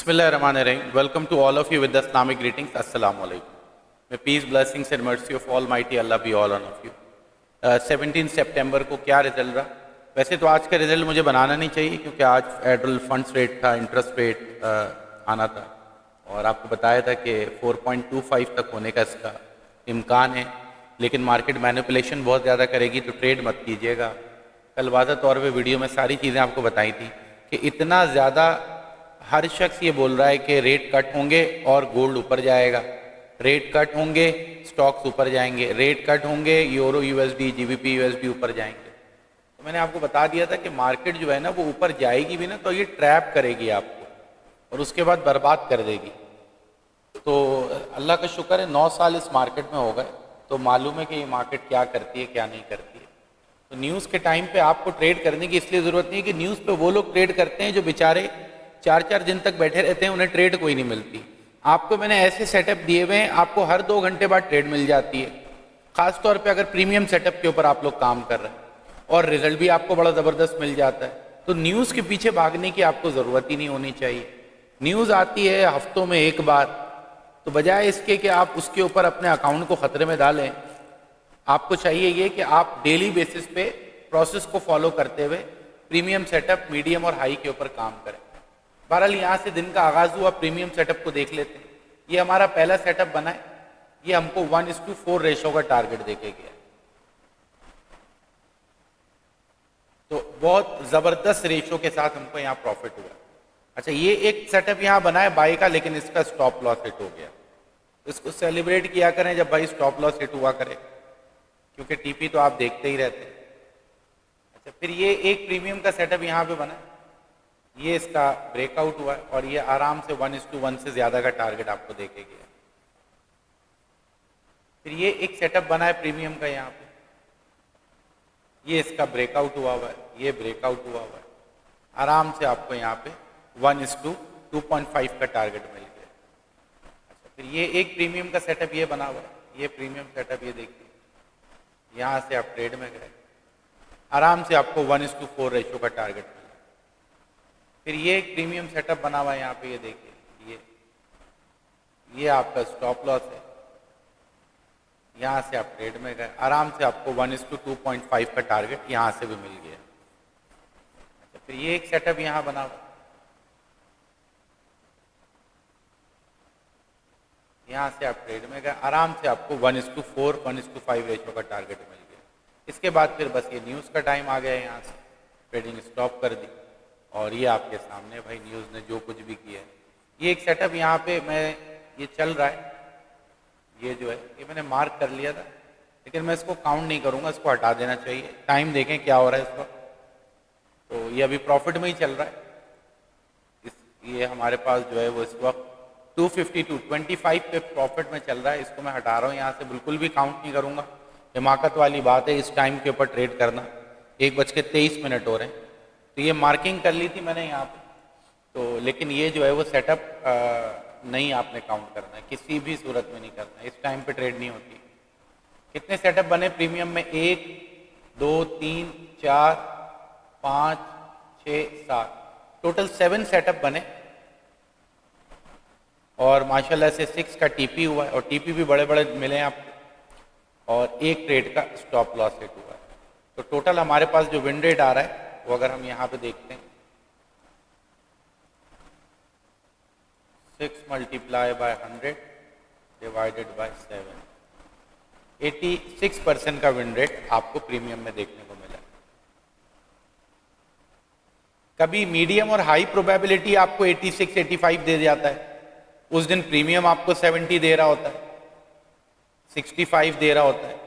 Bismillahirrahmanirrahim. Welcome to all of you with the Islamic greetings. Assalamu alaikum. May peace, blessings and mercy of Almighty Allah be all on of you. 17 सितंबर को क्या result रहा? वैसे तो आज का result मुझे बनाना नहीं चाहिए क्योंकि आज फेडरल फंड्स रेट था, इंटरेस्ट रेट आना था और आपको बताया था कि 4.25 तक होने का इसका इम्कान है, लेकिन मार्केट मैनिपुलेशन बहुत ज़्यादा करेगी तो ट्रेड मत कीजिएगा। कल वाज़ह तौर पे वीडियो में सारी चीज़ें आपको बताई थी कि इतना ज़्यादा हर शख्स ये बोल रहा है कि रेट कट होंगे और गोल्ड ऊपर जाएगा, रेट कट होंगे स्टॉक्स ऊपर जाएंगे, रेट कट होंगे यूरो यूएसडी जीबीपी यूएसडी ऊपर जाएंगे। तो मैंने आपको बता दिया था कि मार्केट जो है ना वो ऊपर जाएगी भी ना तो ये ट्रैप करेगी आपको और उसके बाद बर्बाद कर देगी। तो अल्लाह का शुक्र है 9 साल इस मार्केट में हो गए तो मालूम है कि ये मार्केट क्या करती है क्या नहीं करती है। तो न्यूज़ के टाइम पे आपको ट्रेड करने की इसलिए ज़रूरत नहीं है कि न्यूज़ पे वो लोग ट्रेड करते हैं जो बेचारे 4-4 दिन तक बैठे रहते हैं, उन्हें ट्रेड कोई नहीं मिलती। आपको मैंने ऐसे सेटअप दिए हुए हैं, आपको हर 2 घंटे बाद ट्रेड मिल जाती है, ख़ास तौर पे अगर प्रीमियम सेटअप के ऊपर आप लोग काम कर रहे हैं और रिजल्ट भी आपको बड़ा ज़बरदस्त मिल जाता है। तो न्यूज़ के पीछे भागने की आपको ज़रूरत ही नहीं होनी चाहिए। न्यूज़ आती है हफ्तों में एक बार, तो बजाय इसके कि आप उसके ऊपर अपने अकाउंट को ख़तरे में डालें, आपको चाहिए ये कि आप डेली बेसिस पे प्रोसेस को फॉलो करते हुए प्रीमियम सेटअप, मीडियम और हाई के ऊपर काम करें। बहरहाल यहाँ से दिन का आगाज़ हुआ, प्रीमियम सेटअप को देख लेते हैं। ये हमारा पहला सेटअप बना है, ये हमको 1:4 रेशो का टारगेट देके गया, तो बहुत ज़बरदस्त रेशो के साथ हमको यहाँ प्रॉफिट हुआ। अच्छा, ये एक सेटअप यहाँ बना है बाई का, लेकिन इसका स्टॉप लॉस हिट हो गया। इसको सेलिब्रेट किया करें जब भाई स्टॉप लॉस हिट हुआ करे, क्योंकि टीपी तो आप देखते ही रहते हैं। अच्छा, फिर ये एक प्रीमियम का सेटअप यहाँ पे बना है, ये इसका ब्रेकआउट हुआ है और ये आराम से 1:1 से ज़्यादा का टारगेट आपको देके गया। फिर ये एक सेटअप बना है प्रीमियम का, यहाँ पे ये इसका ब्रेकआउट हुआ है, ये ब्रेकआउट हुआ है, आराम से आपको यहाँ पे 1:2.5 का टारगेट मिल गया। अच्छा, फिर ये एक प्रीमियम का सेटअप ये बना हुआ है, ये प्रीमियम सेटअप, ये देखिए यहाँ से आप ट्रेड में गए, आराम से आपको 1:4 रेशो का टारगेट मिला। फिर ये एक प्रीमियम सेटअप बना हुआ है यहाँ पे, ये देखिए ये आपका स्टॉप लॉस है, यहाँ से आप ट्रेड में गए, आराम से आपको 1:2.5 का टारगेट यहाँ से भी मिल गया। अच्छा, फिर ये एक सेटअप यहाँ बना हुआ, यहाँ से आप ट्रेड में गए, आराम से आपको 1:4 1:5 रेशो का टारगेट मिल गया। इसके बाद फिर बस ये न्यूज़ का टाइम आ गया, यहाँ से ट्रेडिंग स्टॉप कर दी और ये आपके सामने भाई न्यूज़ ने जो कुछ भी किया है। ये एक सेटअप यहाँ पे ये चल रहा है, ये जो है ये मैंने मार्क कर लिया था, लेकिन मैं इसको काउंट नहीं करूँगा, इसको हटा देना चाहिए। टाइम देखें क्या हो रहा है इस वक्त, तो ये अभी प्रॉफिट में ही चल रहा है। ये हमारे पास जो है वो इस वक्त 252.25 पे प्रॉफिट में चल रहा है। इसको मैं हटा रहा हूँ यहाँ से, बिल्कुल भी काउंट नहीं करूँगा। हिमाकत वाली बात है इस टाइम के ऊपर ट्रेड करना। 1:23 हो रहे हैं, तो ये मार्किंग कर ली थी मैंने यहाँ पे, तो लेकिन ये जो है वो सेटअप नहीं आपने काउंट करना है, किसी भी सूरत में नहीं करना है, इस टाइम पे ट्रेड नहीं होती। कितने सेटअप बने प्रीमियम में? 1 2 3 4 5 6 7, टोटल 7 सेटअप बने और माशाल्लाह से 6 का टीपी हुआ है और टीपी भी बड़े बड़े मिले हैं आपको और एक ट्रेड का स्टॉप लॉस हिट हुआ है। तो टोटल हमारे पास जो विन रेट आ रहा है वो अगर हम यहाँ पे देखते हैं, 6 मल्टीप्लाई बाय 100 डिवाइडेड बाय 7, 86% का विन रेट आपको प्रीमियम में देखने को मिला। कभी मीडियम और हाई प्रोबेबिलिटी आपको 86 85 दे जाता है, उस दिन प्रीमियम आपको 70 दे रहा होता है, 65 दे रहा होता है।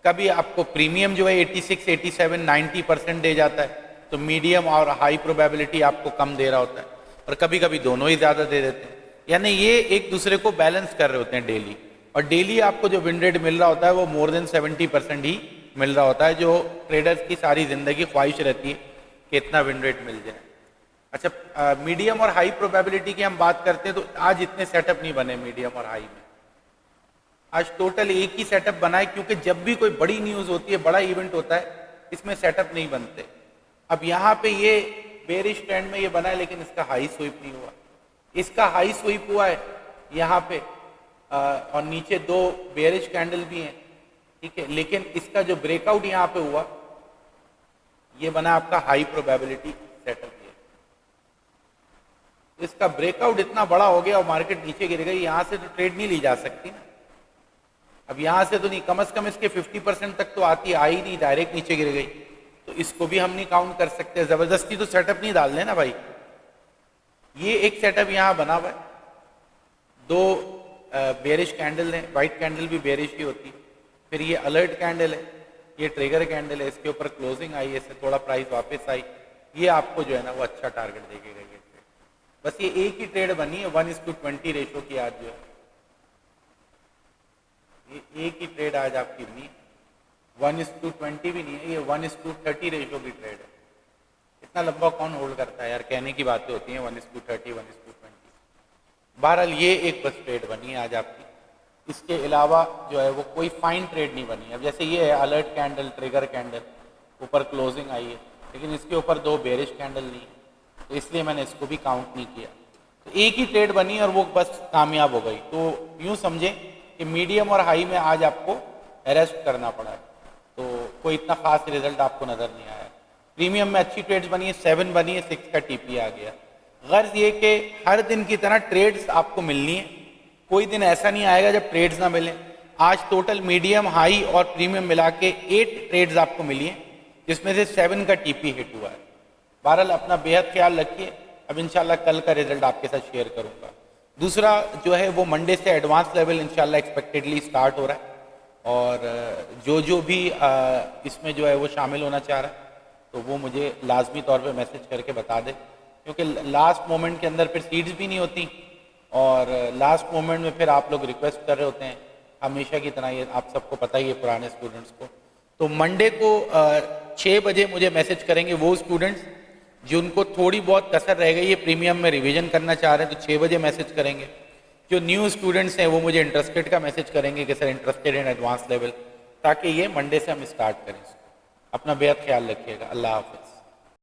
कभी आपको प्रीमियम जो है 86 87 90% दे जाता है, तो मीडियम और हाई प्रोबेबिलिटी आपको कम दे रहा होता है, और कभी कभी दोनों ही ज़्यादा दे देते हैं। यानी ये एक दूसरे को बैलेंस कर रहे होते हैं डेली, और डेली आपको जो विन रेट मिल रहा होता है वो मोर देन 70% ही मिल रहा होता है, जो ट्रेडर्स की सारी ज़िंदगी ख्वाहिश रहती है कि इतना विन रेट मिल जाए। अच्छा, मीडियम और हाई प्रोबेबिलिटी की हम बात करते हैं तो आज इतने सेटअप नहीं बने मीडियम और हाई में, आज टोटल एक ही सेटअप बना है, क्योंकि जब भी कोई बड़ी न्यूज़ होती है, बड़ा इवेंट होता है, इसमें सेटअप नहीं बनते। अब यहाँ पे ये बेरिश ट्रेंड में ये बना है, लेकिन इसका हाई स्वीप नहीं हुआ, इसका हाई स्वीप हुआ है यहाँ पे और नीचे दो बेयरिश कैंडल भी हैं, ठीक है, लेकिन इसका जो ब्रेकआउट यहाँ पे हुआ ये बना आपका हाई प्रोबेबिलिटी सेटअप। इसका ब्रेकआउट इतना बड़ा हो गया और मार्केट नीचे गिर गई, यहां से तो ट्रेड नहीं ली जा सकती ना। अब यहां से तो नहीं, कम से कम इसके 50% तक तो आती, आई नहीं, डायरेक्ट नीचे गिर गई, तो इसको भी हम नहीं काउंट कर सकते। जबरदस्ती तो सेटअप नहीं डाल देना भाई। ये एक सेटअप यहां बना हुआ है, दो बेरिश कैंडल है, व्हाइट कैंडल भी बेरिश ही होती है। फिर ये अलर्ट कैंडल है, ये ट्रिगर कैंडल है, इसके ऊपर क्लोजिंग आई, इससे थोड़ा प्राइस वापस आई, ये आपको जो है ना वो अच्छा टारगेट देगी। बस ये एक ही ट्रेड बनी है 1:20 रेशो की आज जो है, ये एक ही ट्रेड आज आपकी बनी, 1:20 भी नहीं है, ये 1:30 रेशो की ट्रेड है। इतना लंबा कौन होल्ड करता है यार, कहने की बातें होती हैं 1:30 1:20। बहरहाल ये एक बस ट्रेड बनी है आज आपकी, इसके अलावा जो है वो कोई फाइन ट्रेड नहीं बनी। अब जैसे ये है अलर्ट कैंडल, ट्रिगर कैंडल, यूँ क्लोजिंग आई है, लेकिन इसके ऊपर दो बेरिश कैंडल नहीं है, तो इसलिए मैंने इसको भी काउंट नहीं किया। तो एक ही ट्रेड बनी और वो बस कामयाब हो गई। तो यूँ समझे कि मीडियम और हाई में आज आपको अरेस्ट करना पड़ा है, तो कोई इतना खास रिजल्ट आपको नज़र नहीं आया। प्रीमियम में अच्छी ट्रेड्स बनी है, 7 बनी है, 6 का टीपी आ गया। गर्ज ये कि हर दिन की तरह ट्रेड्स आपको मिलनी है, कोई दिन ऐसा नहीं आएगा जब ट्रेड्स ना मिलें। आज टोटल मीडियम, हाई और प्रीमियम मिला के 8 ट्रेड्स आपको मिली हैं, जिसमें से 7 का टीपी हिट हुआ है। बहरहाल अपना बेहद ख्याल रखिए। अब इंशाल्लाह कल का रिजल्ट आपके साथ शेयर करूंगा। दूसरा जो है वो मंडे से एडवांस लेवल इंशाल्लाह एक्सपेक्टेडली स्टार्ट हो रहा है, और जो भी इसमें जो है वो शामिल होना चाह रहा है तो वो मुझे लाजमी तौर पे मैसेज करके बता दे, क्योंकि लास्ट मोमेंट के अंदर फिर सीट्स भी नहीं होती, और लास्ट मोमेंट में फिर आप लोग रिक्वेस्ट कर रहे होते हैं हमेशा की तरह, ये आप सबको पता ही है पुराने स्टूडेंट्स को। तो मंडे को 6 बजे मुझे मैसेज करेंगे वो स्टूडेंट्स जिनको थोड़ी बहुत कसर रह गई है, प्रीमियम में रिवीजन करना चाह रहे हैं, तो 6 बजे मैसेज करेंगे। जो न्यू स्टूडेंट्स हैं वो मुझे इंटरेस्टेड का मैसेज करेंगे कि sir interested in advance level, ताकि ये मंडे से हम स्टार्ट करें। अपना बेहद ख्याल रखिएगा। अल्लाह हाफिज़।